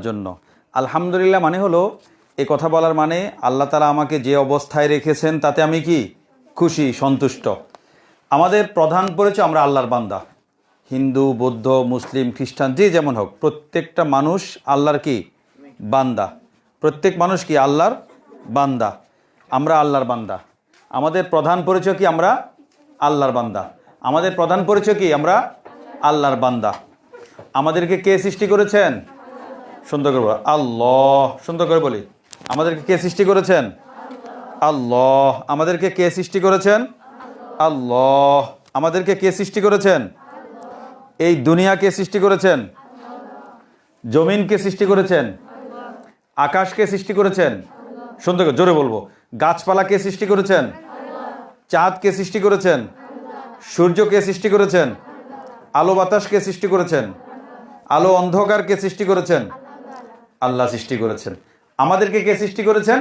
জন্য। আলহামদুলিল্লাহ মানে হলো, এই কথা বলার মানে আল্লাহ তাআলা আমাকে যে অবস্থায় রেখেছেন তাতে আমি কি খুশি, সন্তুষ্ট। আমাদের প্রধান পরিচয় আমরা আল্লাহর বান্দা। হিন্দু, বৌদ্ধ, মুসলিম, খ্রিস্টান, যে যেমন হোক, প্রত্যেকটা মানুষ আল্লাহর কি বান্দা। প্রত্যেক মানুষ কি আল্লাহর বান্দা। আমরা আল্লাহর বান্দা। আমাদের প্রধান পরিচয় কি আমরা আল্লাহর বান্দা। আমাদের প্রধান পরিচয় কি আমরা আল্লাহর বান্দা। আমাদেরকে কে সৃষ্টি করেছেন? সুন্দর করে আল্লাহ। সুন্দর করে বলি, আমাদেরকে কে সৃষ্টি করেছেন? আল্লাহ। আমাদেরকে কে সৃষ্টি করেছেন? আল্লাহ। আমাদেরকে কে সৃষ্টি করেছেন? এই দুনিয়াকে সৃষ্টি করেছেন? জমিনকে সৃষ্টি করেছেন? আকাশকে সৃষ্টি করেছেন? সুন্দর করে জোরে বলবো, গাছপালাকে সৃষ্টি করেছেন? চাঁদকে সৃষ্টি করেছেন? সূর্যকে সৃষ্টি করেছেন? আলো বাতাসকে সৃষ্টি করেছেন? আলো অন্ধকারকে সৃষ্টি করেছেন? আল্লাহ সৃষ্টি করেছেন। আমাদেরকে কে সৃষ্টি করেছেন?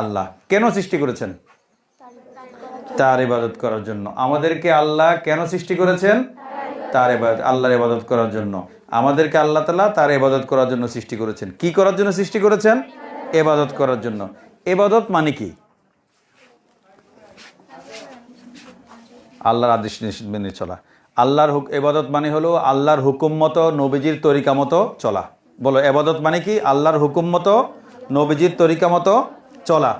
আল্লাহ। কেন সৃষ্টি করেছেন? তার ইবাদত করার জন্য। আমাদেরকে আল্লাহ কেন সৃষ্টি করেছেন? তার ইবাদত, আল্লাহর ইবাদত করার জন্য। আমাদেরকে আল্লাহ তাআলা তার ইবাদত করার জন্য সৃষ্টি করেছেন। কি করার জন্য সৃষ্টি করেছেন? ইবাদত করার জন্য। ইবাদত মানে কি? আল্লাহর আদেশ মেনে চলা। আল্লাহর ইবাদত মানে হলো আল্লাহর হুকুম মতো, নবীজির তরিকা মতো চলা। বলো, ইবাদত মানে কি? আল্লাহর হুকুম মতো, নবীজির তরিকা মতো চলা।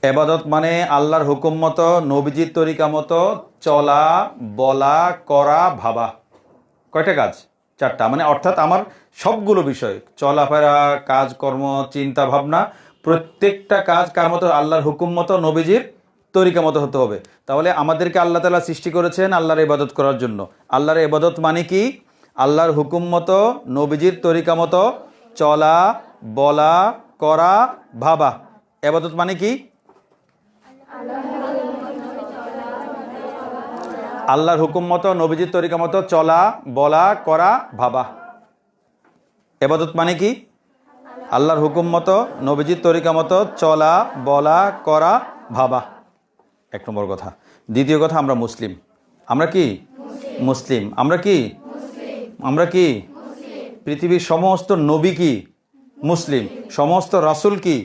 ইবাদত মানে আল্লাহর হুকুম মতো, নবীজির তরিকা মতো চলা, বলা, করা, ভাবা। কয়টা কাজ? চারটা। মানে অর্থাৎ আমার সবগুলো বিষয়, চলাফেরা, কাজকর্ম, চিন্তা ভাবনা, প্রত্যেকটা কাজ কার মতো? আল্লাহর হুকুম মতো, নবীজির তরিকা মতো হতে হবে। তাহলে আমাদেরকে আল্লাহ তাআলা সৃষ্টি করেছেন আল্লাহর ইবাদত করার জন্য। আল্লাহর ইবাদত মানে কি? আল্লাহর হুকুম মতো, নবীজির তরিকা মতো চলা, বলা, করা, ভাবা। ইবাদত মানে কি? আল্লাহর হুকুম মতো, নবীজির তরিকা মতো চলা, বলা, করা, ভাবা। ইবাদত মানে কি? আল্লাহর হুকুম মতো, নবীজির তরিকা মতো চলা, বলা, করা, ভাবা। এক নম্বর কথা। দ্বিতীয় কথা, আমরা মুসলিম। আমরা কি মুসলিম? আমরা কি আমরা কি পৃথিবীর সমস্ত নবী কি মুসলিম? সমস্ত রাসূল কি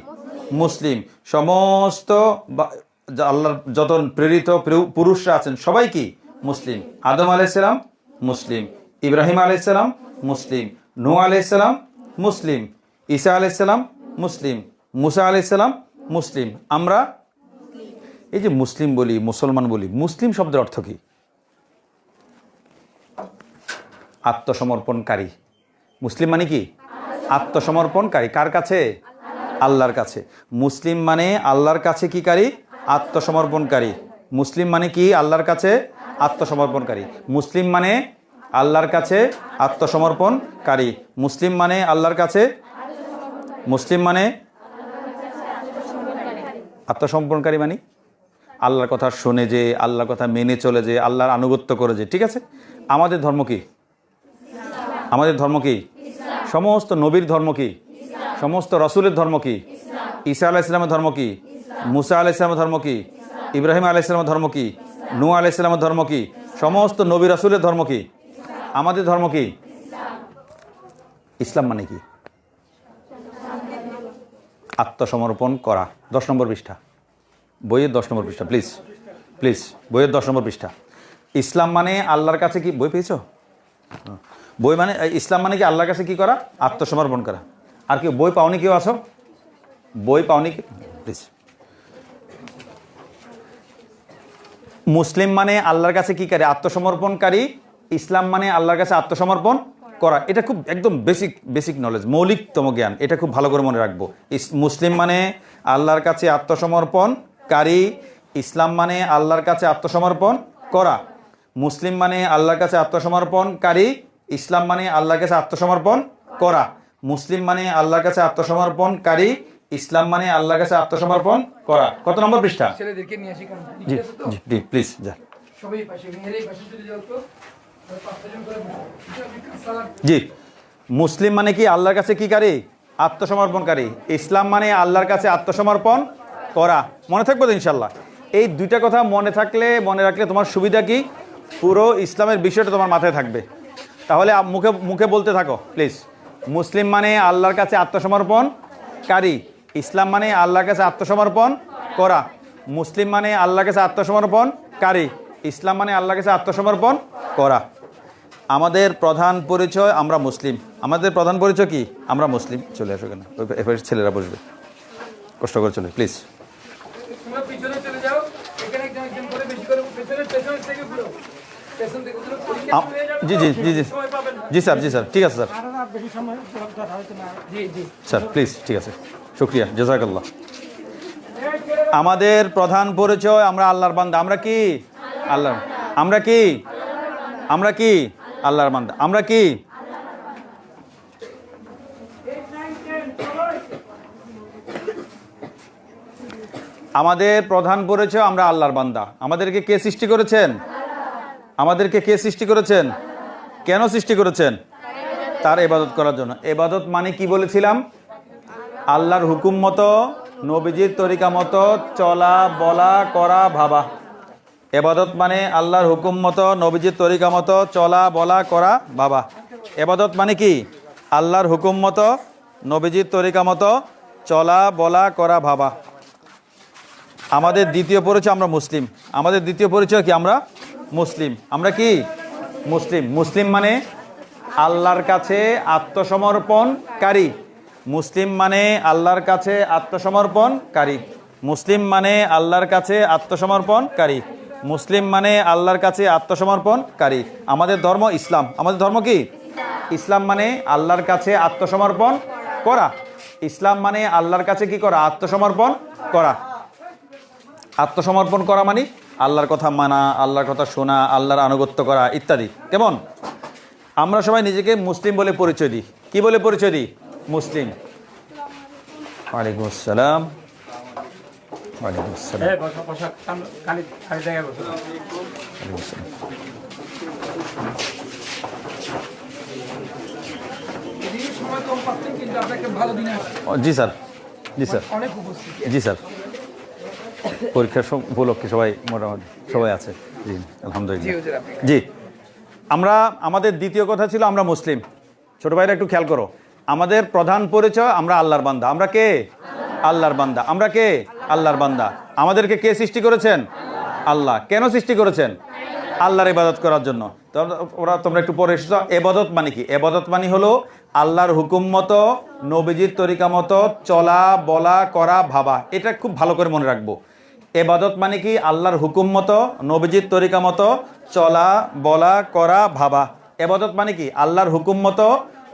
মুসলিম? সমস্ত আল্লাহর যত প্রেরিত পুরুষরা আছেন সবাই কি মুসলিম। আদম আলাইহিস সালাম মুসলিম, ইব্রাহিম আলাইহিস সালাম মুসলিম, নূহ আলাইহিস সালাম মুসলিম, ঈসা আলাইহিস সালাম মুসলিম, মুসা আলাইহিস সালাম মুসলিম। আমরা এই যে মুসলিম বলি, মুসলমান বলি, মুসলিম শব্দের অর্থ কি? আত্মসমর্পণকারী। মুসলিম মানে কি? আত্মসমর্পণকারী। কার কাছে? আল্লাহর কাছে। মুসলিম মানে আল্লাহর কাছে কি কারী? আত্মসমর্পণকারী। মুসলিম মানে কি? আল্লাহর কাছে আত্মসমর্পণকারী। মুসলিম মানে আল্লাহর কাছে আত্মসমর্পণকারী। মুসলিম মানে আল্লাহর কাছে, মুসলিম মানে আত্মসমর্পণকারী মানে আল্লাহর কথা শোনে যে, আল্লাহর কথা মেনে চলে যে, আল্লাহর আনুগত্য করে যে। ঠিক আছে? আমাদের ধর্ম কি? আমাদের ধর্ম কি? সমস্ত নবীর ধর্ম কি? সমস্ত রাসূলের ধর্ম কি? ঈসা আলাইহিস সালামের ধর্ম কি? মুসা আলাইহিস সালামের ধর্ম কি? ইব্রাহিম আলাইহিস সালামের ধর্ম কি? নূহ আলাইহিস সালামের ধর্ম কি? সমস্ত নবী রাসূলের ধর্ম কি? আমাদের ধর্ম কি? ইসলাম মানে কি? আত্মসমর্পণ করা। 10 নম্বর পৃষ্ঠা, বইয়ের 10 নম্বর পৃষ্ঠা। প্লিজ প্লিজ, বইয়ের 10 নম্বর পৃষ্ঠা। ইসলাম মানে আল্লাহর কাছে কি? বই পেয়েছো? বই মানে ইসলাম মানে কি? আল্লাহর কাছে কি করা? আত্মসমর্পণ করা। আর কি বই পাওনি? কেউ আছো? বই পাওনি? প্লিজ। মুসলিম মানে আল্লাহর কাছে কি করে? আত্মসমর্পণকারী। ইসলাম মানে আল্লাহর কাছে আত্মসমর্পণ করা। এটা খুব একদম বেসিক নলেজ, মৌলিকতম জ্ঞান। এটা খুব ভালো করে মনে রাখবো। মুসলিম মানে আল্লাহর কাছে আত্মসমর্পণকারী। ইসলাম মানে আল্লাহর কাছে আত্মসমর্পণ করা। মুসলিম মানে আল্লাহর কাছে আত্মসমর্পণকারী। ইসলাম মানে আল্লাহর কাছে আত্মসমর্পণ করা। মুসলিম মানে আল্লাহর কাছে আত্মসমর্পণকারী। ইসলাম মানে আল্লাহর কাছে আত্মসমর্পণ করা। কত নম্বর পৃষ্ঠা? জি জি প্লিজ যা। জি, মুসলিম মানে কি? আল্লাহর কাছে কি কারী? আত্মসমর্পণকারী। ইসলাম মানে আল্লাহর কাছে আত্মসমর্পণ করা। মনে থাকবে তো ইনশাল্লাহ? এই দুইটা কথা মনে রাখলে তোমার সুবিধা কি? পুরো ইসলামের বিষয়টা তোমার মাথায় থাকবে। তাহলে মুখে বলতে থাকো প্লিজ। মুসলিম মানে আল্লাহর কাছে আত্মসমর্পণকারী। ইসলাম মানে আল্লাহর কাছে আত্মসমর্পণ করা। মুসলিম মানে আল্লাহর কাছে আত্মসমর্পণকারী। ইসলাম মানে আল্লাহর কাছে আত্মসমর্পণ করা। আমাদের প্রধান পরিচয় আমরা মুসলিম। আমাদের প্রধান পরিচয় কি? আমরা মুসলিম। চলে আসো কেন, এবার ছেলেরা বসবে, কষ্ট করে চলে please. G G G G G sir, G sir, ঠিক আছে স্যার, স্যার প্লিজ, ঠিক আছে, শুক্রিয়া, জাযাকাল্লাহ। আমাদের প্রধান পরিচয় আমরা আল্লাহর বান্দা। আমরা কি? আল্লাহ। আমরা কি? আমরা কি? আল্লাহর বান্দা। আমরা কি? আমাদের প্রধান পরিচয় আমরা আল্লাহর বান্দা। আমাদেরকে কে সৃষ্টি করেছেন? আমাদেরকে কে সৃষ্টি করেছেন? কেন সৃষ্টি করেছেন? তার ইবাদত করার জন্য। ইবাদত মানে কি বলেছিলাম? আল্লাহর হুকুম মতো, নবীজির তরিকা মতো চলা, বলা, করা, ভাবা। ইবাদত মানে আল্লাহর হুকুম মতো, নবীজির তরিকা মতো চলা, বলা, করা, ভাবা। ইবাদত মানে কি? আল্লাহর হুকুম মতো, নবীজির তরিকা মতো চলা, বলা, করা, ভাবা। আমাদের দ্বিতীয় পরিচয় আমরা মুসলিম। আমাদের দ্বিতীয় পরিচয় কি? আমরা মুসলিম। আমরা কি? মুসলিম। মুসলিম মানে আল্লাহর কাছে আত্মসমর্পণকারী। মুসলিম মানে আল্লাহর কাছে আত্মসমর্পণকারী। মুসলিম মানে আল্লাহর কাছে আত্মসমর্পণকারী। মুসলিম মানে আল্লাহর কাছে আত্মসমর্পণকারী। আমাদের ধর্ম ইসলাম। আমাদের ধর্ম কি? ইসলাম মানে আল্লাহর কাছে আত্মসমর্পণ করা। ইসলাম মানে আল্লাহর কাছে কি করা? আত্মসমর্পণ করা। আত্মসমর্পণ করা মানে আল্লাহর কথা মানা, আল্লাহর কথা শোনা, আল্লাহর আনুগত্য করা ইত্যাদি। কেমন? আমরা সবাই নিজেকে মুসলিম বলে পরিচয় দিই। কি বলে পরিচয় দিই? মুসলিম। ওয়ালাইকুম আসসালাম। ওয়ালাইকুম আসসালাম। জি স্যার, জি স্যার, জি স্যার, পরীক্ষার উপলক্ষে সবাই মোটামুটি সবাই আছে। জি আলহামদুলিল্লাহ। জি, আমরা আমাদের দ্বিতীয় কথা ছিল আমরা মুসলিম। ছোট ভাইরা একটু খেয়াল করো, আমাদের প্রধান পরিচয় আমরা আল্লাহর বান্দা। আমরা কে? আল্লাহর বান্দা। আমরা কে? আল্লাহর বান্দা। আমাদেরকে কে সৃষ্টি করেছেন? আল্লাহ। কেন সৃষ্টি করেছেন? আল্লাহর ইবাদত করার জন্য। তোমরা একটু পরে এসেছো। ইবাদত মানে কি? ইবাদত মানে হলো আল্লাহর হুকুম মতো, নবীজির তরিকা মতো চলা, বলা, করা, ভাবা। এটা খুব ভালো করে মনে রাখবো। ইবাদত মানে কি? আল্লাহর হুকুম মতো, নবীজির তরিকা মতো চলা, বলা, করা, ভাবা। ইবাদত মানে কি? আল্লাহর হুকুম মতো,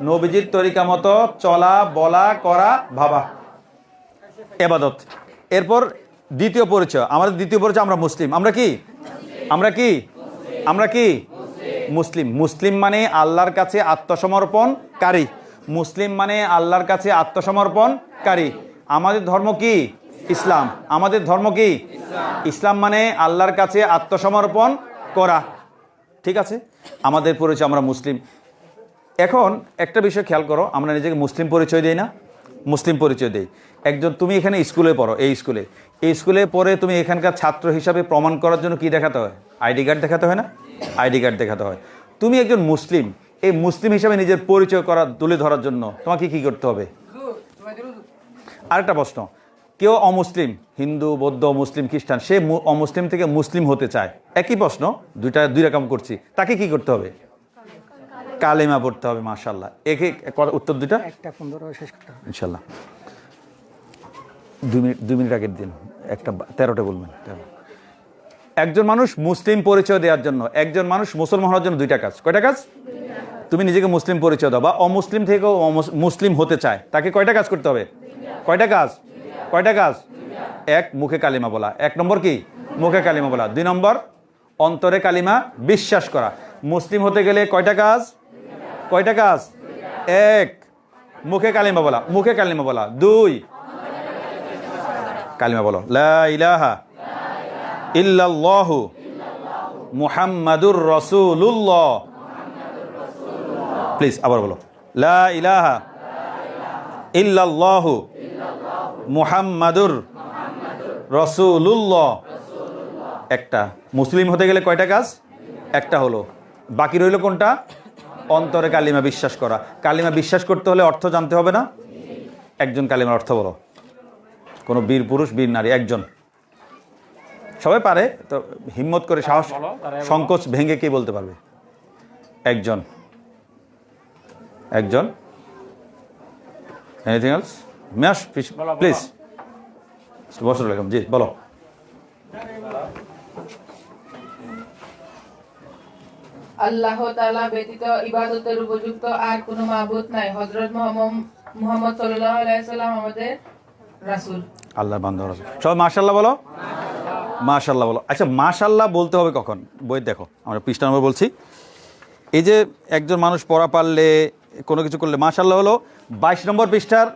নবীজির তরিকা মতো চলা, বলা, করা, ভাবা। ইবাদত। এরপর দ্বিতীয় পরিচয়, আমাদের দ্বিতীয় পরিচয় আমরা মুসলিম। আমরা কি? আমরা কি? আমরা কি? মুসলিম। মুসলিম মানে আল্লাহর কাছে আত্মসমর্পণকারী। মুসলিম মানে আল্লাহর কাছে আত্মসমর্পণকারী। আমাদের ধর্ম কি? ইসলাম। আমাদের ধর্ম কি? ইসলাম মানে আল্লাহর কাছে আত্মসমর্পণ করা। ঠিক আছে, আমাদের পরিচয় আমরা মুসলিম। এখন একটা বিষয় খেয়াল করো, আমরা নিজেকে মুসলিম পরিচয় দিই না? মুসলিম পরিচয় দেই। একজন, তুমি এখানে স্কুলে পড়ো, এই স্কুলে পড়ে তুমি এখানকার ছাত্র হিসাবে প্রমাণ করার জন্য কি দেখাতে হয়? আইডি কার্ড দেখাতে হয় না? আইডি কার্ড দেখাতে হয়। তুমি একজন মুসলিম, এই মুসলিম হিসাবে নিজের পরিচয় তুলে ধরার জন্য তোমাকে কি করতে হবে? আরেকটা প্রশ্ন, কেউ অমুসলিম, হিন্দু, বৌদ্ধ, মুসলিম, খ্রিস্টান, সে অমুসলিম থেকে মুসলিম হতে চায়, একই প্রশ্ন, দুই রকম করছি, তাকে কি করতে হবে? কালেমা পড়তে হবে। মাশাআল্লাহ। একে উত্তর দুইটা ইনশাআল্লাহ। 2 মিনিট আগের দিন একটা 13টা বলবেন। একজন মানুষ মুসলিম পরিচয় দেওয়ার জন্য, একজন মানুষ মুসলমান হওয়ার জন্য 2টা কাজ। কয়টা কাজ? তুমি নিজেকে মুসলিম পরিচয় দাও, বা অমুসলিম থেকেও মুসলিম হতে চায়, তাকে কয়টা কাজ করতে হবে? কয়টা কাজ? কয়টা কাজ? 1, মুখে কালিমা বলা। 1 নম্বর কি? মুখে কালিমা বলা। 2 নম্বর, অন্তরে কালিমা বিশ্বাস করা। মুসলিম হতে গেলে কয়টা কাজ? কয়টা কাজ? 1, মুখে কালিমা বলা। মুখে কালিমা বলা। 2, কালিমা বলো, লা ইলাহা ইল্লাল্লাহু মুহাম্মাদুর রাসূলুল্লাহ। প্লিজ আবার বলো, লা ইলাহা ইল্লাল্লাহু মুহাম্মাদুর রাসূলুল্লাহ। একটা। মুসলিম হতে গেলে কয়টা কাজ? একটা হলো। বাকি রইল কোনটা? অন্তরে কালিমা বিশ্বাস করা। কালিমা বিশ্বাস করতে হলে অর্থ জানতে হবে না? একজন কালিমার অর্থ বলো, কোনো বীর পুরুষ বীর নারী একজন, সবাই পারে তো হিম্মত করে সাহস সংকোচ ভেঙে কে বলতে পারবে? একজন, একজন। Anything else? ম্যাশ প্লিজ বসর বেগম জি বলো। আল্লাহ তাআলা ব্যতীত ইবাদতের উপযুক্ত আর কোনো মাবুদ নাই। হযরত মুহাম্মদ সাল্লাল্লাহু আলাইহি সাল্লাম আমাদের রাসূল, আল্লাহর বান্দা রাসূল। সবাই মাশাআল্লাহ বলো, মাশাআল্লাহ বলো। আচ্ছা মাশাআল্লাহ বলতে হবে কখন? বই দেখো, আমরা পৃষ্ঠা নম্বর বলছি। এই যে একজন মানুষ পড়া পারলে কোনো কিছু করলে মাশাআল্লাহ হলো 22 নম্বর পৃষ্ঠার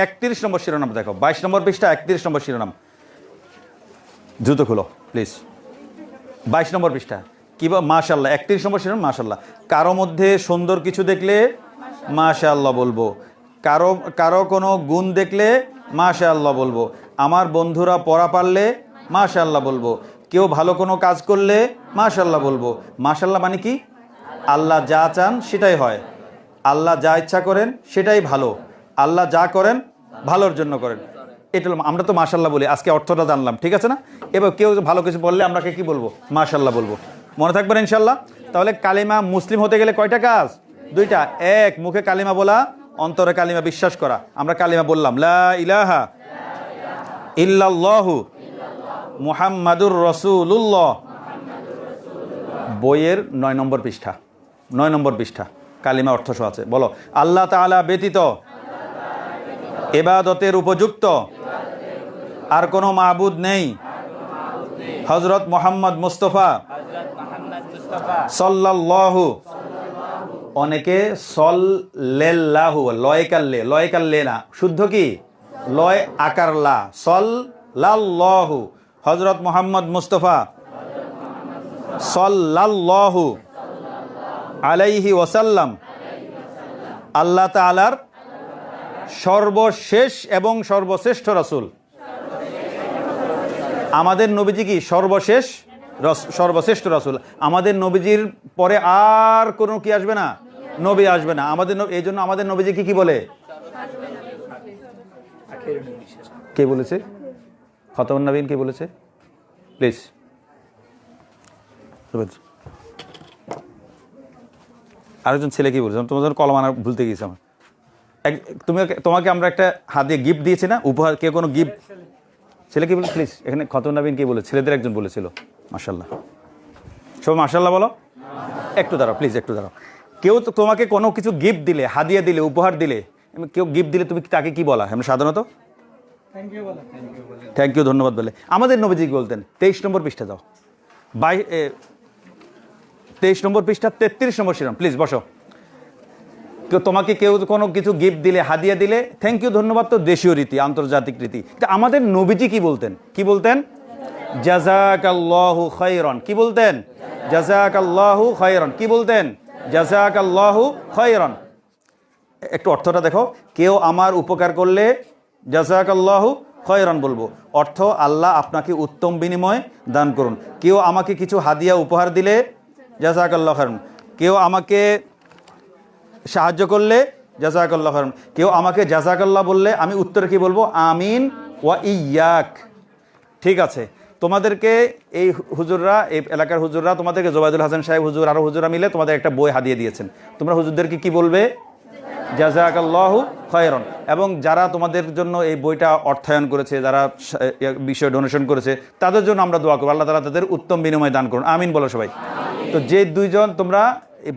31 নম্বর শিরোনাম দেখো। 22 নম্বর পৃষ্ঠা 31 নম্বর শিরোনাম, দ্রুত খুলো প্লিজ। 22 নম্বর পৃষ্ঠা কি বা মাশাআল্লাহ 31 নম্বর শিরোনাম মাশাআল্লাহ। কারো মধ্যে সুন্দর কিছু দেখলে মাশাআল্লাহ বলবো, কারো কারো কোনো গুণ দেখলে মাশাআল্লাহ বলবো। আমার বন্ধুরা পড়া পারলে মাশাআল্লাহ বলবো। কেউ ভালো কোনো কাজ করলে মাশাআল্লাহ বলবো। মাশাআল্লাহ মানে কি? আল্লাহ যা চান সেটাই হয়, আল্লাহ যা ইচ্ছা করেন সেটাই ভালো, আল্লাহ যা করেন ভালোর জন্য করেন। এটা আমরা তো মাশাআল্লাহ বলি, আজকে অর্থটা জানলাম, ঠিক আছে না? এবার কেউ ভালো কিছু বললে আমরা কি বলবো? মাশাআল্লাহ বলবো। মনে থাকবেন ইনশাল্লাহ। তাহলে কালিমা মুসলিম হতে গেলে কয়টা কাজ? দুইটা। এক, মুখে কালিমা বলা, অন্তরে কালিমা বিশ্বাস করা। আমরা কালিমা বললাম লা ইলাহা ইল্লাল্লাহু মুহাম্মাদুর রাসূলুল্লাহ। বইয়ের 9 নম্বর পৃষ্ঠা, 9 নম্বর পৃষ্ঠা কালিমা অর্থ সহ আছে। বলো, আল্লাহ তাআলা ব্যতীত ইবাদতের উপযুক্ত আর কোনো মাবুদ নেই। হযরত মুহাম্মদ মুস্তাফা সাল্লাল্লাহু, অনেকে সল্লাল্লাহু লয়কাল্লে, লয়কাল্লে না, শুদ্ধ কি লয় আকার লা, সল্লাল্লাহু। হযরত মুহাম্মদ মুস্তাফা সাল্লাল্লাহু আলাইহি ওয়াসাল্লাম আল্লাহ তাআলার সর্বশেষ এবং সর্বশ্রেষ্ঠ রাসূল। আমাদের নবীজি কি সর্বশেষ সর্বশ্রেষ্ঠ রাসূল। আমাদের নবীজির পরে আর কোনো কি আসবে না? নবী আসবে না। আমাদের এই জন্য আমাদের নবীজি কি বলে? কে বলেছে? খাতামুন নবীন কে বলেছে? প্লিজ আরেকজন ছেলে কি বলেছে? তোমার কলম আনা ভুলতে গিয়েছে আমার। তোমাকে আমরা একটা হাতে গিফট দিয়েছি না, উপহার। কেউ কোনো গিফট? ছেলে কি বলে? প্লিজ এখানে খাতামুন নবীন কে বলে? ছেলেদের একজন বলেছিল। মাশাআল্লাহ, সব মাশাআল্লাহ বলো। একটু দাঁড়াও প্লিজ, একটু দাঁড়াও। কেউ তো তোমাকে কোনো কিছু গিফট দিলে, হাদিয়া দিলে, উপহার দিলে, কেউ গিফট দিলে তুমি তাকে কি বলা? আমরা সাধারণত থ্যাংক ইউ, ধন্যবাদ বলে। আমাদের নবীজি বলতেন। 23 নম্বর পৃষ্ঠা দাও, 23 নম্বর পৃষ্ঠা 33 নম্বর শিরোনাম। প্লিজ বসো। তোমাকে কেউ কোনো কিছু গিফট দিলে, হাদিয়া দিলে থ্যাংক ইউ, ধন্যবাদ তো দেশীয় রীতি, আন্তর্জাতিক রীতি। তা আমাদের নবীজি কি বলতেন? কি বলতেন? জাযাকাল্লাহু খায়রান। কি বলতেন? জাযাকাল্লাহু খায়রান। কি বলতেন? জাযাকাল্লাহু খায়রান। একটু অর্থটা দেখো। কেউ আমার উপকার করলে জাযাকাল্লাহু খায়রান বলবো। অর্থ, আল্লাহ আপনাকে উত্তম বিনিময় দান করুন। কেউ আমাকে কিছু হাদিয়া উপহার দিলে জাযাকাল্লাহু খায়রান। কেউ আমাকে সাহায্য করলে জাযাকাল্লাহু খায়রান। কেউ আমাকে জাযাকাল্লাহ বললে আমি উত্তরে কি বলবো? আমিন ওয়া ইয়াক। ঠিক আছে, তোমাদেরকে এই হুজুররা, এই এলাকার হুজুররা তোমাদেরকে, জোবাইদুল হাসান সাহেব হুজুর, আরও হুজুররা মিলে তোমাদের একটা বই হাদিয়ে দিয়েছেন। তোমরা হুজুরদেরকে কি বলবে? জাযাকাল্লাহু খায়রান। এবং যারা তোমাদের জন্য এই বইটা অর্থায়ন করেছে, যারা বিষয় ডোনেশন করেছে, তাদের জন্য আমরা দোয়া করব, আল্লাহ তাআলা তাদের উত্তম বিনিময় দান করুন। আমিন বলো সবাই। তো যে দুইজন তোমরা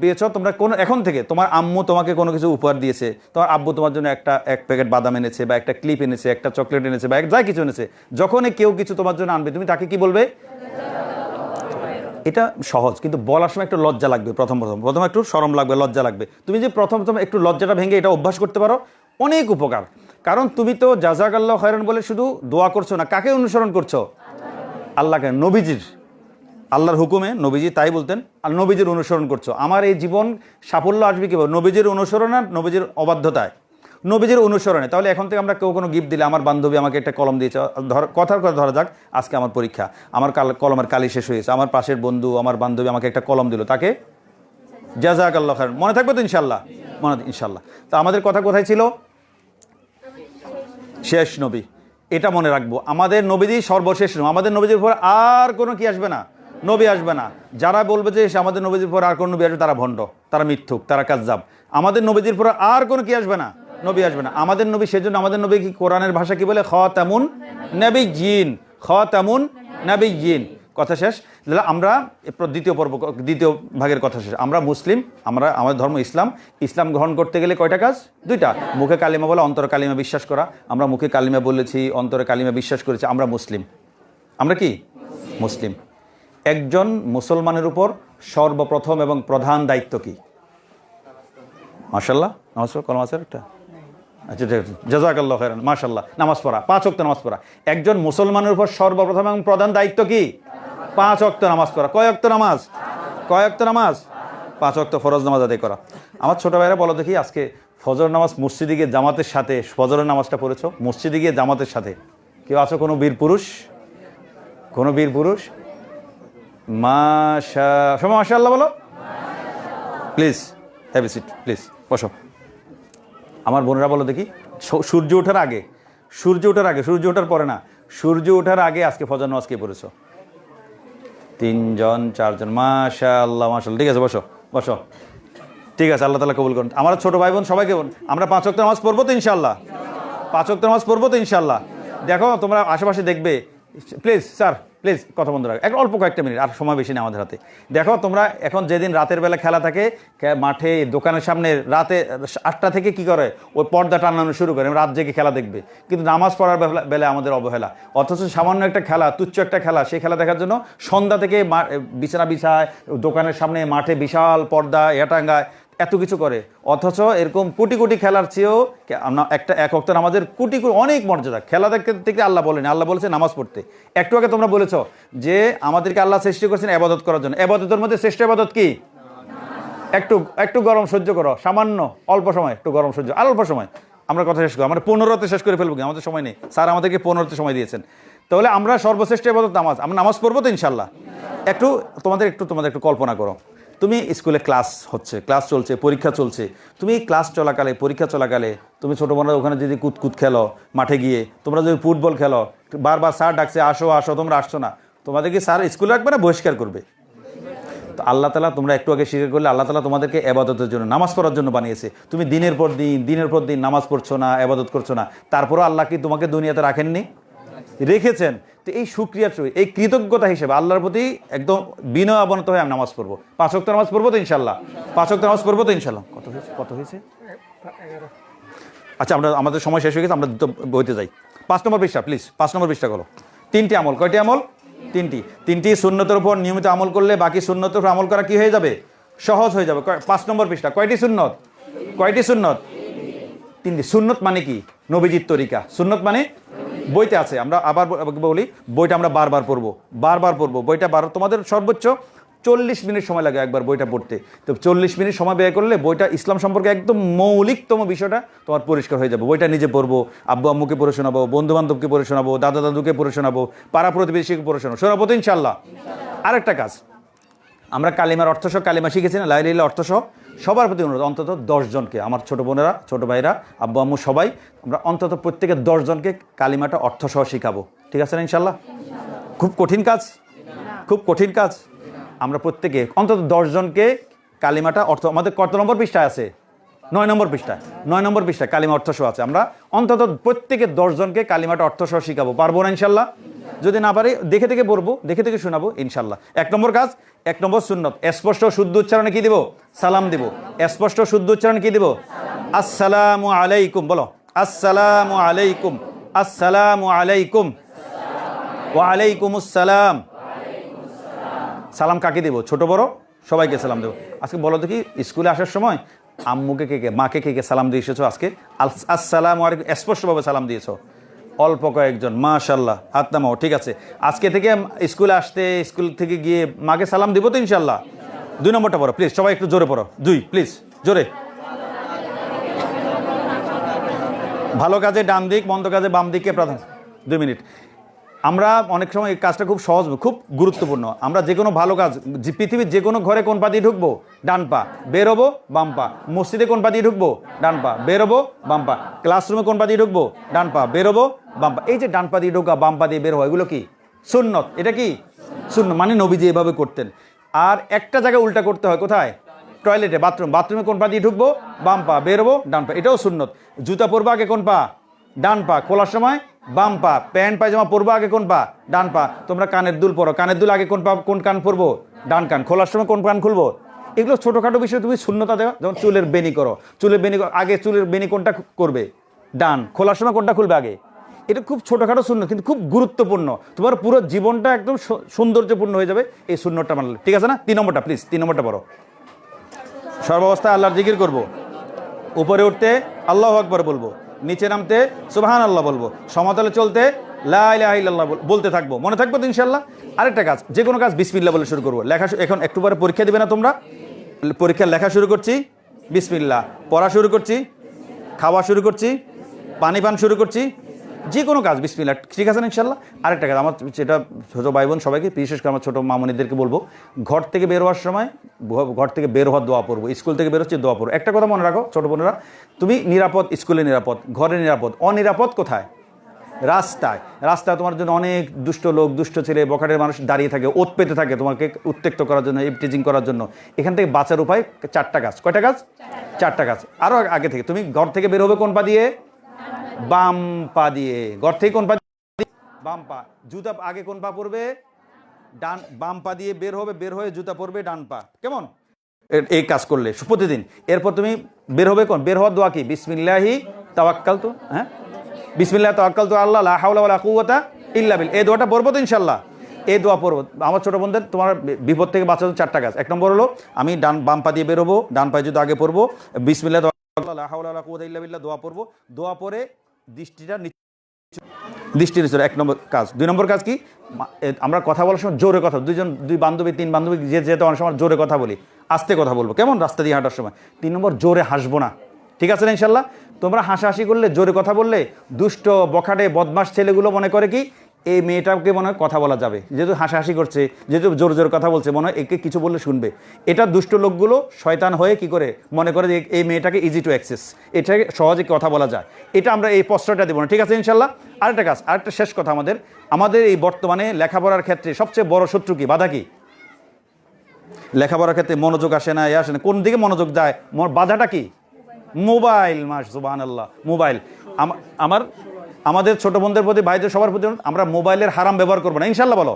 পেয়েছ, তোমরা কোন এখন থেকে তোমার আম্মু তোমাকে কোনো কিছু উপহার দিয়েছে, তোমার আব্বু তোমার জন্য এক প্যাকেট বাদাম এনেছে, বা একটা ক্লিপ এনেছে, একটা চকলেট এনেছে, বা যা কিছু এনেছে, যখনই কেউ কিছু তোমার জন্য আনবে, তুমি তাকে কি বলবে? এটা সহজ, কিন্তু বলার সময় একটু লজ্জা লাগবে। প্রথম একটু শরম লাগবে, লজ্জা লাগবে। তুমি যে প্রথম একটু লজ্জাটা ভেঙে এটা অভ্যাস করতে পারো, অনেক উপকার। কারণ তুমি তো জাযাকাল্লাহু খায়রান বলে শুধু দোয়া করছো না, কাকে অনুসরণ করছো? আল্লাহকে, নবীজির, আল্লাহর হুকুমে নবীজি তাই বলতেন, আর নবীজির অনুসরণ করছো। আমার এই জীবন সাফল্য আসবে কীভাবে? নবীজির অনুসরণ আর নবীজির অবাধ্যতায়, নবীজির অনুসরণে। তাহলে এখন থেকে আমরা কেউ কোনো গিফট দিলে, আমার বান্ধবী আমাকে একটা কলম দিয়েছে, কথার কথা ধরা যাক, আজকে আমার পরীক্ষা, আমার কলমের কালি শেষ হয়েছে, আমার পাশের বন্ধু, আমার বান্ধবী আমাকে একটা কলম দিল, তাকে জাযাকাল্লাহু খাইরান। মনে থাকবে তো ইনশাল্লাহ? ইনশাল্লাহ। তো আমাদের কথা কোথায় ছিল? শেষ নবী, এটা মনে রাখবো। আমাদের নবীজি সর্বশেষ নবী। আমাদের নবীজির উপর আর কোনো কি আসবে না, নবী আসবে না। যারা বলবে যে আমাদের নবীজির উপর আর কোনো নবী আসবে, তারা ভণ্ড, তারা মিথ্যুক, তারা কাজ্জাব। আমাদের নবীজির উপর আর কোনো কি আসবে না, নবী আসবে না। আমাদের নবী, সেজন্য আমাদের নবী কি কোরআনের ভাষা কি বলে? খাতামুন নাবিয়্যিন, খাতামুন নাবিয়্যিন। কথা শেষ। আমরা দ্বিতীয় পর্ব, দ্বিতীয় ভাগের কথা শেষ। আমরা মুসলিম, আমরা, আমাদের ধর্ম ইসলাম। ইসলাম গ্রহণ করতে গেলে কয়টা কাজ? দুইটা। মুখে কালিমা বলা, অন্তরে কালিমা বিশ্বাস করা। আমরা মুখে কালিমা বলেছি, অন্তরে কালিমা বিশ্বাস করেছি, আমরা মুসলিম। আমরা কি মুসলিম? একজন মুসলমানের উপর সর্বপ্রথম এবং প্রধান দায়িত্ব কি? মাশাআল্লাহ, নামাজ পড়া, কলমা আছে একটা? আচ্ছা, জাযাকাল্লাহু খাইরান, মাশাআল্লাহ। নামাজ পড়া, 5 ওয়াক্ত নামাজ পড়া। একজন মুসলমানের উপর সর্বপ্রথম এবং প্রধান দায়িত্ব কি? 5 ওয়াক্ত নামাজ পড়া। কয় ওয়াক্ত নামাজ? কয় ওয়াক্ত নামাজ? 5 ওয়াক্ত ফরজ নামাজ আদায় করা। আমার ছোট ভাইরা বলো দেখি, আজকে ফজর নামাজ মসজিদে গিয়ে জামাতের সাথে ফজরের নামাজটা পড়েছো? মসজিদে গিয়ে জামাতের সাথে কেউ আছো? কোনো বীর পুরুষ? কোনো বীর পুরুষ? মাশাআল্লাহ বলো। Please have a seat, please বসো। আমার বোনেরা বলো দেখি, সূর্য ওঠার আগে, সূর্য ওঠার আগে, সূর্য ওঠার পরে না, সূর্য ওঠার আগে আজকে ফজর নামাজ কে পড়েছো? 3 জন 4 জন। মাশাআল্লাহ, মাশাআল্লাহ। ঠিক আছে, বসো বসো। ঠিক আছে, আল্লাহ তাআলা কবুল করুন। আমার ছোট ভাই বোন সবাইকে বলুন, আমরা 5 ওয়াক্ত নামাজ পড়বো তো ইনশাআল্লাহ? 5 ওয়াক্ত নামাজ পড়বো তো ইনশাআল্লাহ? দেখো তোমরা আশেপাশে দেখবে, প্লিজ স্যার, প্লিজ কথা বন্ধ রাখো, এক অল্প কয়েকটা মিনিট, আর সময় বেশি নেই আমাদের হাতে। দেখো তোমরা এখন যেদিন রাতের বেলা খেলা থাকে মাঠে, দোকানের সামনে, রাতে 8টা থেকে কি করে, ওই পর্দা টানানো শুরু করে, রাত জেগে খেলা দেখবে। কিন্তু নামাজ পড়ার বেলায় আমাদের অবহেলা। অথচ সামান্য একটা খেলা, তুচ্ছ একটা খেলা, সেই খেলা দেখার জন্য সন্ধ্যা থেকে বিছানা বিছায়, দোকানের সামনে, মাঠে বিশাল পর্দা টাঙ্গায়, এত কিছু করে। অথচ এরকম কোটি কোটি খেলার চেয়েও একটা এক ওয়াক্ত নামাজের কোটি কোটি অনেক মর্যাদা। খেলা দেখতে থেকে আল্লাহ বলেন, আল্লাহ বলেছে নামাজ পড়তে। একটু আগে তোমরা বলেছ যে আমাদেরকে আল্লাহ সৃষ্টি করেছেন ইবাদত করার জন্য। ইবাদতের মধ্যে শ্রেষ্ঠ ইবাদত কি? একটু একটু গরম সহ্য করো, সামান্য অল্প সময় একটু গরম সহ্য, আর অল্প সময়। আমরা কথা শেষ করবো, আমরা 15তে শেষ করে ফেলবো, আমাদের সময় নেই। স্যার আমাদেরকে 15তে সময় দিয়েছেন। তাহলে আমরা সর্বশ্রেষ্ঠ ইবাদত নামাজ, আমরা নামাজ পড়বো তো ইনশাল্লাহ? তোমাদের একটু কল্পনা করো, তুমি স্কুলে ক্লাস হচ্ছে, ক্লাস চলছে, পরীক্ষা চলছে। তুমি ক্লাস চলাকালে, পরীক্ষা চলাকালে তুমি ছোটো বোনরা ওখানে যদি কুতকুত খেলো মাঠে গিয়ে, তোমরা যদি ফুটবল খেলো, বারবার স্যার ডাকছে আসো আসো, তোমরা আসছো না, তোমাদেরকে স্যার স্কুলে রাখবে না বহিষ্কার করবে? তো আল্লাহ তাআলা, তোমরা একটু আগে স্বীকার করলে, আল্লাহ তাআলা তোমাদেরকে ইবাদতের জন্য, নামাজ পড়ার জন্য বানিয়েছে। তুমি দিনের পর দিন নামাজ পড়ছো না, ইবাদত করছো না, তারপরও আল্লাহ কি তোমাকে দুনিয়াতে রাখেননি? রেখেছেন। তো এই শুকরিয়া, এই কৃতজ্ঞতা হিসেবে আল্লাহর প্রতি একদম বিনয় অবনত হয়ে আমি নামাজ পড়বো। 5 ওয়াক্ত নামাজ পড়বো তো ইনশাল্লাহ? 5 ওয়াক্ত নামাজ পড়বো তো ইনশাল্লাহ? কত হয়েছে? আচ্ছা, আমাদের সময় শেষ হয়ে গেছে, আমরা বইতে যাই। 5 নম্বর পৃষ্ঠা, প্লিজ 5 নম্বর পৃষ্ঠা করো। 3টি আমল। কয়টি আমল? 3টি সুন্নতের উপর নিয়মিত আমল করলে বাকি সুন্নতের উপর আমল করা কি হয়ে যাবে? সহজ হয়ে যাবে। 5 নম্বর পৃষ্ঠা। কয়টি সুন্নত? 3টি। সুন্নত মানে কি? নবীজির তরিকা। সুন্নত মানে বইতে আছে, আমরা আবার বলি, বইটা আমরা বারবার পড়বো। বইটা তোমাদের সর্বোচ্চ 40 মিনিট সময় লাগে একবার বইটা পড়তে। তো 40 মিনিট সময় ব্যয় করলে বইটা ইসলাম সম্পর্কে একদম মৌলিকতম বিষয়টা তোমার পরিষ্কার হয়ে যাবে। বইটা নিজে পড়বো, আব্বু আম্মুকে পড়ে শোনাবো, বন্ধু বান্ধবকে পড়ে শোনাবো, দাদা দাদুকে পড়ে শোনাবো, পাড়া প্রতিবেশীকে পড়ে শোনাবো তো ইনশাল্লাহ? আরেকটা কাজ, আমরা কালিমার অর্থসহ কালিমা শিখেছি না, লা ইলাহা ইল্লাল্লাহ অর্থসহ? সবার প্রতি অনুরোধ, অন্তত 10 জনকে, আমার ছোটো বোনেরা, ছোটো ভাইরা, আব্বু আম্মু সবাই, আমরা অন্তত প্রত্যেকে 10 জনকে কালিমাটা অর্থসহ শিখাবো। ঠিক আছে না ইনশাল্লাহ? খুব কঠিন কাজ? খুব কঠিন কাজ। আমরা প্রত্যেকে অন্তত 10 জনকে কালিমাটা অর্থ, আমাদের কত নম্বর পৃষ্ঠায় আছে? 9 নম্বর পৃষ্ঠায়। 9 নম্বর পৃষ্ঠায় কালিমা অর্থসহ আছে। আমরা অন্তত প্রত্যেকে 10 জনকে কালিমাটা অর্থসহ শিখাবো। পারবো না ইনশাল্লাহ? যদি না পারি দেখে দেখে পড়বো, দেখে দেখে শোনাবো ইনশাল্লাহ। 1 নম্বর কাজ, 1 নম্বর সুন্নত, স্পষ্ট শুদ্ধ উচ্চারণে কি দিব? সালাম দিব। স্পষ্ট শুদ্ধ উচ্চারণে কি দিব? আসসালামু আলাইকুম। বলো, আসসালামু আলাইকুম, আসসালামু আলাইকুম, ওয়া আলাইকুমুস সালাম। সালাম কাকে দেবো? ছোট বড় সবাইকে সালাম দেবো। আজকে বলো দেখি, স্কুলে আসার সময় আম্মুকে কে কে, মাকে কে কে সালাম দিয়ে এসেছো? আজকে আসসালামু আলাইকুম স্পষ্টভাবে সালাম দিয়েছো? অল্প কয়েকজন, মাশাল্লাহ, হাত নামাও। ঠিক আছে, আজকে থেকে স্কুলে আসতে, স্কুল থেকে গিয়ে মাকে সালাম দিব তো ইনশাল্লাহ? 2 নম্বরটা পড়ো প্লিজ, সবাই একটু জোরে পড়ো। 2 প্লিজ, জোরে। ভালো কাজে ডান দিক, মন্দ কাজে বাম দিকে প্রাধান্য। 2 মিনিট। আমরা অনেক সময় এই কাজটা খুব সহজ, খুব গুরুত্বপূর্ণ। আমরা যে কোনো ভালো কাজ, যে পৃথিবীর যে কোনো ঘরে কোন পা দিয়ে ঢুকবো? ডান পা। বেরোবো বাম পা। মসজিদে কোন পা দিয়ে ঢুকবো? ডান পা। বেরোবো বাম পা। ক্লাসরুমে কোন পা দিয়ে ঢুকবো? ডান পা। বেরোবো বাম পা। এই যে ডান পা দিয়ে ঢোকা, বাম পা দিয়ে বের হয়, এগুলো কি সুন্নত? এটা কি সুন্নত? মানে নবীজি এভাবে করতেন। আর একটা জায়গায় উল্টা করতে হয়, কোথায়? টয়লেটে, বাথরুমে কোন পা দিয়ে ঢুকবো? বাম পা। বেরোবো ডান পা। এটাও সুন্নত। জুতা পরবো আগে কোন পা? ডান পা। খোলার সময় বাম পা। প্যান্ট পায়জামা পরবো আগে কোন পা? ডান পা। তোমরা কানের দুল পরো, কানের দুল আগে কোন পা, কোন কান পরবো? ডান কান। খোলার সময় কোন কান খুলবো? এগুলো ছোটোখাটো বিষয় তুমি শূন্যতা দেওয়া। যেমন চুলের বেনি করো, চুলের বেনি আগে চুলের বেনি কোনটা করবে? ডান। খোলার সময় কোনটা খুলবে আগে? এটা খুব ছোটোখাটো শূন্য, কিন্তু খুব গুরুত্বপূর্ণ। তোমার পুরো জীবনটা একদম সৌন্দর্যপূর্ণ হয়ে যাবে এই শূন্যটা মানলে। ঠিক আছে না? 3 নম্বরটা প্লিজ, 3 নম্বরটা পড়ো। সর্বাবস্থায় আল্লাহর জিকির করব। উপরে উঠতে আল্লাহু আকবার বলবো, নিচে নামতে সুবহানাল্লাহ বলবো, সমতলে চলতে লা ইলাহা ইল্লাল্লাহ বলতে থাকবো। মনে থাকবো তো ইনশাআল্লাহ? আরেকটা কাজ, যে কোনো কাজ বিসমিল্লাহ বলে শুরু করবো। লেখা এখন একটু পরে পরীক্ষা দিবে না তোমরা? পরীক্ষার লেখা শুরু করছি বিসমিল্লাহ, পড়া শুরু করছি, খাওয়া শুরু করছি, পানি পান শুরু করছি, যে কোনো কাজ বিসমিল্লাহ। ঠিক আছে না ইনশাআল্লাহ? আরেকটা কাজ, আমার যেটা ছোটো ভাই বোন সবাইকে, বিশেষ করে আমার ছোটো মামনিদেরকে বলবো, ঘর থেকে বের হওয়ার সময় ঘর থেকে বের হওয়ার দোয়া পড়বো, স্কুল থেকে বের হচ্ছে দোয়া পড়বো। একটা কথা মনে রাখো ছোটো বোনেরা, তুমি নিরাপদ, স্কুলে নিরাপদ, ঘরে নিরাপদ, অনিরাপদ কোথায়? রাস্তায়। রাস্তায় তোমার জন্য অনেক দুষ্ট লোক, দুষ্ট ছেলে, বখাটের মানুষ দাঁড়িয়ে থাকে, ওত পেতে থাকে তোমাকে উত্তেক্ত করার জন্য, ইপটিজিং করার জন্য। এখান থেকে বাঁচার উপায় 4টা কাজ। কয়টা কাজ? 4টা কাজ। আরও আগে থেকে তুমি ঘর থেকে বের হবে কোন পা দিয়ে? বাম পা দিয়ে। ঘর থেকে কোন পা দিয়ে? বাম পা। জুতা আগে কোন পা পরবে? ডান। বাম পা দিয়ে বের হবে, বের হয়ে জুতা পরবে ডান পা। কেমন? এই কাজ করলে প্রতিদিন। এরপর তুমি বের হবে কোন? বের হওয়ার দোয়া কি? বিসমিল্লাহি তাওয়াক্কালতু, হ্যাঁ, বিসমিল্লাহ তাওয়াক্কালতু আল্লাহ লা হাওলা ওয়ালা কুওয়াতা ইল্লা বিল্লাহ। এই দোয়াটা পড়বো তো ইনশাআল্লাহ? এই দোয়া পড়বো। আমার ছোটো বোনদের তোমার বিপদ থেকে বাঁচানোর 4টা কাজ। 1 নম্বর হলো আমি বাম পা দিয়ে বেরোবো, ডান পায়ে যদি আগে পড়বো বিসমিল্লাহ লা হাওলা ওয়ালা কুওয়াতা ইল্লা বিল্লাহ, দোয়া পড়বো। দোয়া পরে দৃষ্টি নিচে। 1 নম্বর কাজ। 2 নম্বর কাজ কি? আমরা কথা বলার সময় জোরে কথা, দুই বান্ধবী 3 বান্ধবী যেতে অনেক সময় জোরে কথা বলি, আস্তে কথা বলবো। কেমন? রাস্তা দিয়ে হাঁটার সময়। 3 নম্বর, জোরে হাসবো না। ঠিক আছে না ইনশাল্লাহ? তোমরা হাসাহাসি করলে, জোরে কথা বললে, দুষ্ট বখাটে বদমাস ছেলেগুলো মনে করে কি এই মেয়েটাকে মনে হয় কথা বলা যাবে, যেহেতু হাসাহাসি করছে, যেহেতু জোরে জোরে কথা বলছে, মনে হয় একে কিছু বললে শুনবে। এটা দুষ্ট লোকগুলো শয়তান হয়ে কি করে মনে করে যে এই মেয়েটাকে ইজি টু অ্যাক্সেস, এটাকে সহজে কথা বলা যায়। এটা আমরা এই প্রশ্রয়টা দেবো না। ঠিক আছে ইনশাল্লাহ? আরেকটা কাজ, আরেকটা শেষ কথা, আমাদের এই বর্তমানে লেখাপড়ার ক্ষেত্রে সবচেয়ে বড় শত্রু কি, বাধা কি? লেখাপড়ার ক্ষেত্রে মনোযোগ আসে না, আসে না, কোন দিকে মনোযোগ যায়? বাধাটা কি? মোবাইল। সুবহানাল্লাহ, মোবাইল। আমাদের ছোট বোনদের প্রতি, ভাইদের সবার প্রতি আমরা মোবাইলের হারাম ব্যবহার করবো না ইনশাল্লাহ বলো?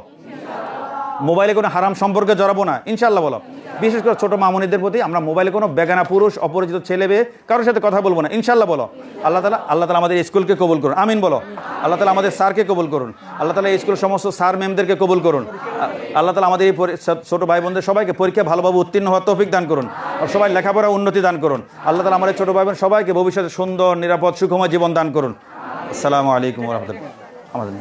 মোবাইলে কোনো হারাম সম্পর্কে জড়াবো না ইনশাল্লাহ বলো? বিশেষ করে ছোটো মামুনিদের প্রতি আমরা মোবাইলে কোনো বেগানা পুরুষ, অপরিচিত ছেলে মেয়ে কারোর সাথে কথা বলবো না ইনশাল্লাহ বলো? আল্লাহ তাআলা আমাদের স্কুলকে কবুল করুন, আমিন বলো? আল্লাহ তাআলা আমাদের স্যারকে কবুল করুন, আল্লাহ তাআলা এই স্কুলের সমস্ত স্যার ম্যামদেরকে কবুল করুন, আল্লাহ তাআলা আমাদের এই ছোটো ভাই বোনদের সবাইকে পরীক্ষা ভালোভাবে উত্তীর্ণ হওয়ার তৌফিক দান করুন, আর সবাই লেখাপড়া উন্নতি দান করুন। আল্লাহ তাআলা আমাদের ছোটো ভাই বোন সবাইকে ভবিষ্যতে সুন্দর, নিরাপদ, সুখময় জীবন দান করুন। আসসালামু আলাইকুম ওয়া রাহমাতুল্লাহ। আমাদের